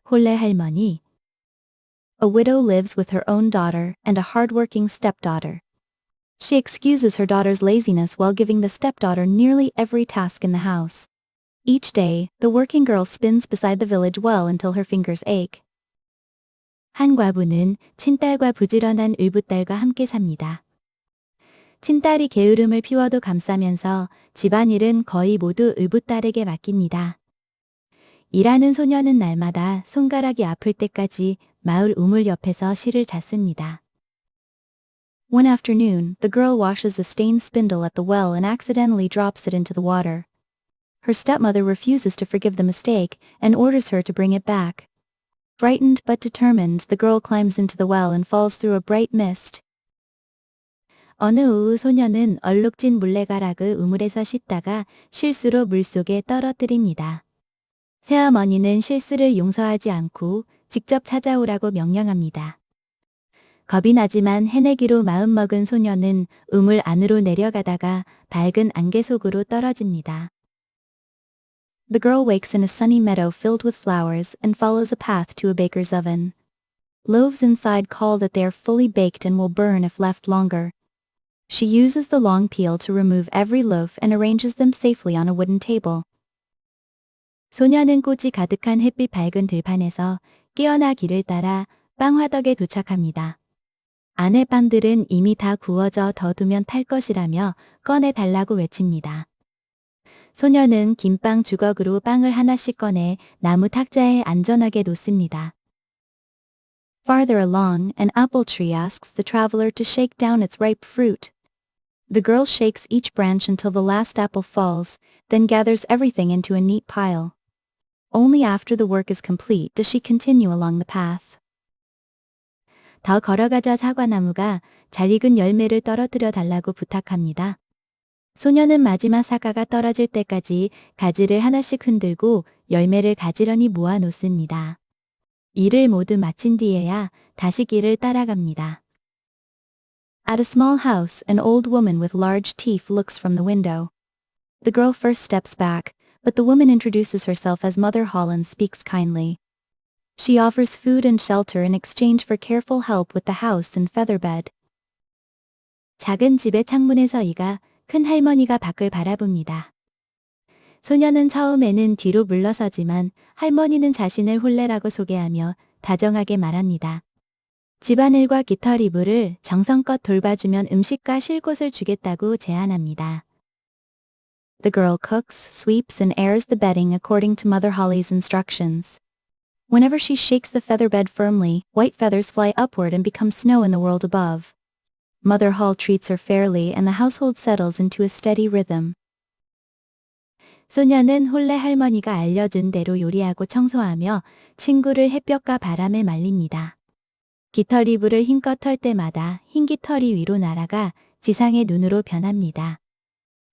홀레 할머니. A widow lives with her own daughter and a hard-working stepdaughter. She excuses her daughter's laziness while giving the stepdaughter nearly every task in the house. Each day, the working girl spins beside the village well until her fingers ache. 한 과부는 친딸과 부지런한 을부딸과 함께 삽니다. 친딸이 게으름을 피워도 감싸면서 집안일은 거의 모두 을부딸에게 맡깁니다. 일하는 소녀는 날마다 손가락이 아플 때까지 마을 우물 옆에서 실을 잤습니다. One afternoon, the girl washes the stained spindle at the well and accidentally drops it into the water. Her stepmother refuses to forgive the mistake and orders her to bring it back. Frightened but determined, the girl climbs into the well and falls through a bright mist. 어느 오후 소녀는 얼룩진 물레가락을 우물에서 씻다가 실수로 물속에 떨어뜨립니다. 새어머니는 실수를 용서하지 않고 직접 찾아오라고 명령합니다. 겁이 나지만 해내기로 마음먹은 소녀는 우물 안으로 내려가다가 밝은 안개 속으로 떨어집니다. The girl wakes in a sunny meadow filled with flowers and follows a path to a baker's oven. Loaves inside call that they are fully baked and will burn if left longer. She uses the long peel to remove every loaf and arranges them safely on a wooden table. 소녀는 꽃이 가득한 햇빛 밝은 들판에서 깨어나 길을 따라 빵 화덕에 도착합니다. 안의 빵들은 이미 다 구워져 더 두면 탈 것이라며 꺼내달라고 외칩니다. 소녀는 김빵 주걱으로 빵을 하나씩 꺼내 나무 탁자에 안전하게 놓습니다. Farther along, an apple tree asks the traveler to shake down its ripe fruit. The girl shakes each branch until the last apple falls, then gathers everything into a neat pile. Only after the work is complete does she continue along the path. 더 걸어가자 사과나무가 잘 익은 열매를 떨어뜨려 달라고 부탁합니다. 소녀는 마지막 사과가 떨어질 때까지 가지를 하나씩 흔들고 열매를 가지런히 모아 놓습니다. 일을 모두 마친 뒤에야 다시 길을 따라갑니다. At a small house, an old woman with large teeth looks from the window. The girl first steps back, but the woman introduces herself as Mother Hall and speaks kindly. She offers food and shelter in exchange for careful help with the house and feather bed. 작은 집의 창문에서 이가 큰 할머니가 밖을 바라봅니다. 소녀는 처음에는 뒤로 물러서지만 할머니는 자신을 홀레라고 소개하며 다정하게 말합니다. 집안일과 깃털이불을 정성껏 돌봐주면 음식과 쉴 곳을 주겠다고 제안합니다. The girl cooks, sweeps, and airs the bedding according to Mother Holly's instructions. Whenever she shakes the feather bed firmly, white feathers fly upward and become snow in the world above. Mother Hall treats her fairly and the household settles into a steady rhythm. 소녀는 홀레 할머니가 알려준 대로 요리하고 청소하며 친구를 햇볕과 바람에 말립니다. 깃털이불을 힘껏 털 때마다 흰 깃털이 위로 날아가 지상의 눈으로 변합니다.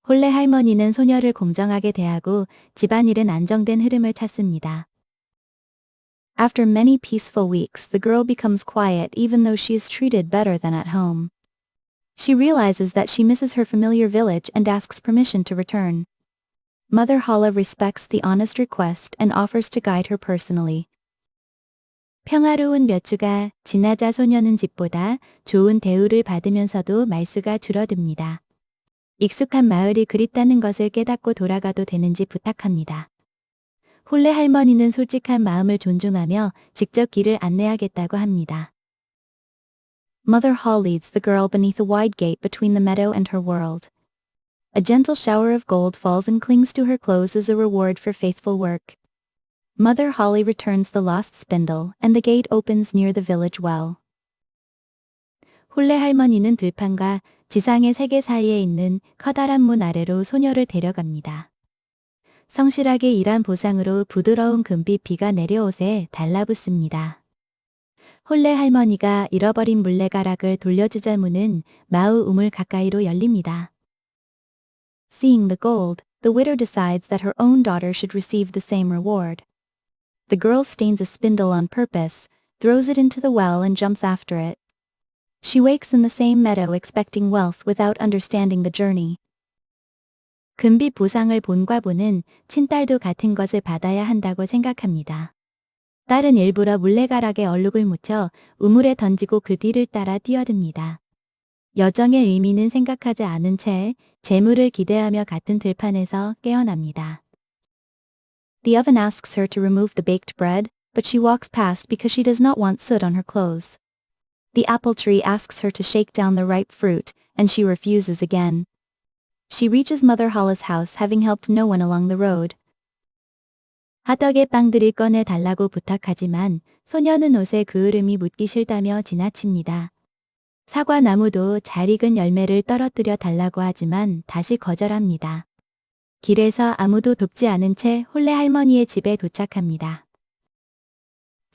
홀레 할머니는 소녀를 공정하게 대하고 집안일은 안정된 흐름을 찾습니다. After many peaceful weeks, the girl becomes quiet even though she is treated better than at home. She realizes that she misses her familiar village and asks permission to return. Mother Holla respects the honest request and offers to guide her personally. 평화로운 몇 주가 지나자 소녀는 집보다 좋은 대우를 받으면서도 말수가 줄어듭니다. 익숙한 마을이 그립다는 것을 깨닫고 돌아가도 되는지 부탁합니다. 홀레 할머니는 솔직한 마음을 존중하며 직접 길을 안내하겠다고 합니다. Mother Hall leads the girl beneath a wide gate between the meadow and her world. A gentle shower of gold falls and clings to her clothes as a reward for faithful work. Mother Holly returns the lost spindle and the gate opens near the village well. 홀레 할머니는 들판과 지상의 세계 사이에 있는 커다란 문 아래로 소녀를 데려갑니다. 성실하게 일한 보상으로 부드러운 금빛 비가 내려옷에 달라붙습니다. 홀레 할머니가 잃어버린 물레가락을 돌려주자 문은 마을 우물 가까이로 열립니다. Seeing the gold, the widow decides that her own daughter should receive the same reward. The girl stains a spindle on purpose, throws it into the well and jumps after it. She wakes in the same meadow expecting wealth without understanding the journey. 금빛 보상을 본 과부는 친딸도 같은 것을 받아야 한다고 생각합니다. 딸은 일부러 물레가락에 얼룩을 묻혀 우물에 던지고 그 뒤를 따라 뛰어듭니다. 여정의 의미는 생각하지 않은 채 재물을 기대하며 같은 들판에서 깨어납니다. The oven asks her to remove the baked bread, but she walks past because she does not want soot on her clothes. The apple tree asks her to shake down the ripe fruit, and she refuses again. She reaches Mother Holla's house having helped no one along the road. 하덕의 빵들을 꺼내 달라고 부탁하지만 소녀는 옷에 그을음이 묻기 싫다며 지나칩니다. 사과나무도 잘 익은 열매를 떨어뜨려 달라고 하지만 다시 거절합니다. 길에서 아무도 돕지 않은 채 홀레 할머니의 집에 도착합니다.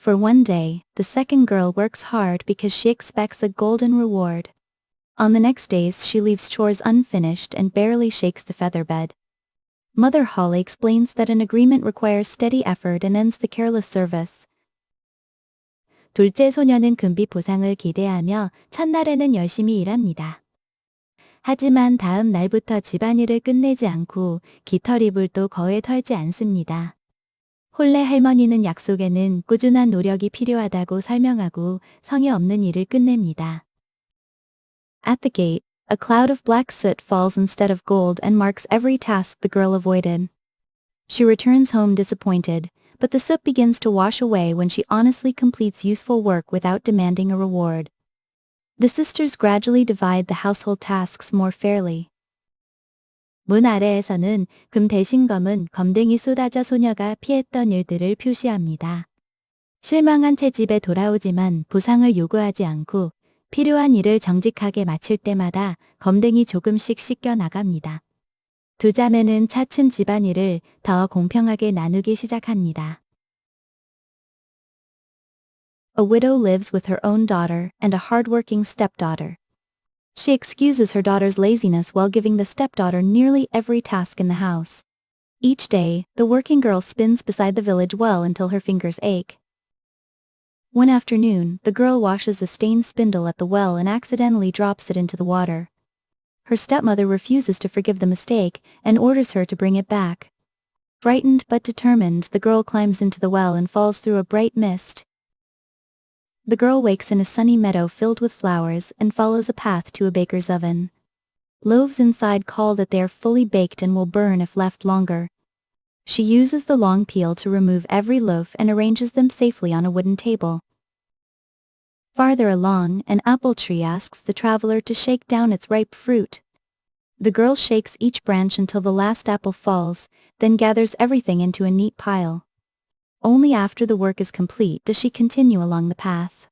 For one day, the second girl works hard because she expects a golden reward. On the next days she leaves chores unfinished and barely shakes the feather bed. Mother Holly explains that an agreement requires steady effort and ends the careless service. 둘째 소녀는 금빛 보상을 기대하며 첫날에는 열심히 일합니다. 하지만 다음 날부터 집안일을 끝내지 않고 깃털이불도 거의 털지 않습니다. 홀레 할머니는 약속에는 꾸준한 노력이 필요하다고 설명하고 성의 없는 일을 끝냅니다. At the gate, a cloud of black soot falls instead of gold and marks every task the girl avoided. She returns home disappointed, but the soot begins to wash away when she honestly completes useful work without demanding a reward. The sisters gradually divide the household tasks more fairly. 문 아래에서는 금 대신 검은 검댕이 쏟아져 소녀가 피했던 일들을 표시합니다. 실망한 채 집에 돌아오지만 보상을 요구하지 않고 필요한 일을 정직하게 마칠 때마다 검댕이 조금씩 씻겨 나갑니다. 두 자매는 차츰 집안일을 더 공평하게 나누기 시작합니다. A widow lives with her own daughter and a hard-working stepdaughter. She excuses her daughter's laziness while giving the stepdaughter nearly every task in the house. Each day, the working girl spins beside the village well until her fingers ache. One afternoon, the girl washes a stained spindle at the well and accidentally drops it into the water. Her stepmother refuses to forgive the mistake and orders her to bring it back. Frightened but determined, the girl climbs into the well and falls through a bright mist. The girl wakes in a sunny meadow filled with flowers and follows a path to a baker's oven. Loaves inside call that they are fully baked and will burn if left longer. She uses the long peel to remove every loaf and arranges them safely on a wooden table. Farther along, an apple tree asks the traveler to shake down its ripe fruit. The girl shakes each branch until the last apple falls, then gathers everything into a neat pile. Only after the work is complete does she continue along the path.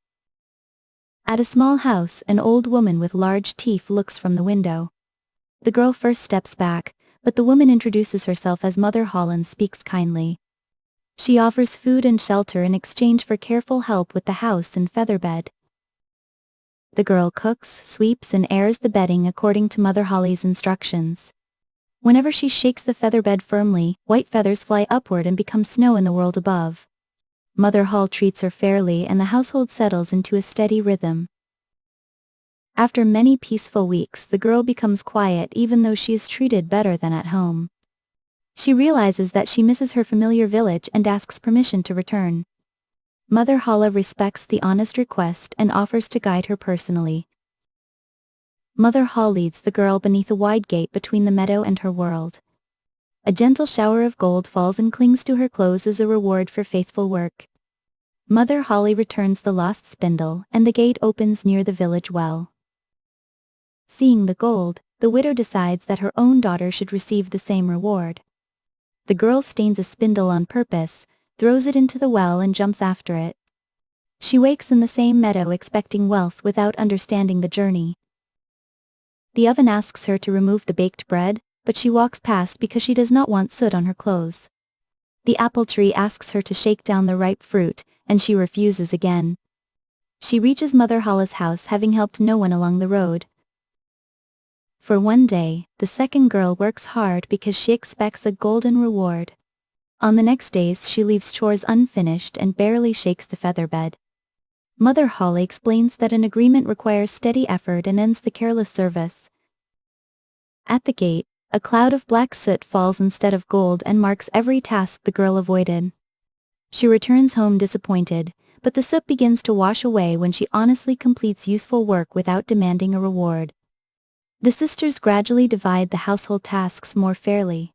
At a small house, an old woman with large teeth looks from the window. The girl first steps back, but the woman introduces herself as Mother Holla and speaks kindly. She offers food and shelter in exchange for careful help with the house and feather bed. The girl cooks, sweeps and airs the bedding according to Mother Holly's instructions. Whenever she shakes the feather bed firmly, white feathers fly upward and become snow in the world above. Mother Holla treats her fairly and the household settles into a steady rhythm. After many peaceful weeks, the girl becomes quiet even though she is treated better than at home. She realizes that she misses her familiar village and asks permission to return. Mother Holla respects the honest request and offers to guide her personally. Mother Holla leads the girl beneath a wide gate between the meadow and her world. A gentle shower of gold falls and clings to her clothes as a reward for faithful work. Mother Holly returns the lost spindle and the gate opens near the village well. Seeing the gold, the widow decides that her own daughter should receive the same reward. The girl stains a spindle on purpose, throws it into the well and jumps after it. She wakes in the same meadow expecting wealth without understanding the journey. The oven asks her to remove the baked bread, but she walks past because she does not want soot on her clothes. The apple tree asks her to shake down the ripe fruit, and she refuses again. She reaches Mother Holla's house having helped no one along the road. For one day, the second girl works hard because she expects a golden reward. On the next days she leaves chores unfinished and barely shakes the feather bed. Mother Holla explains that an agreement requires steady effort and ends the careless service. At the gate, a cloud of black soot falls instead of gold and marks every task the girl avoided. She returns home disappointed, but the soot begins to wash away when she honestly completes useful work without demanding a reward. The sisters gradually divide the household tasks more fairly.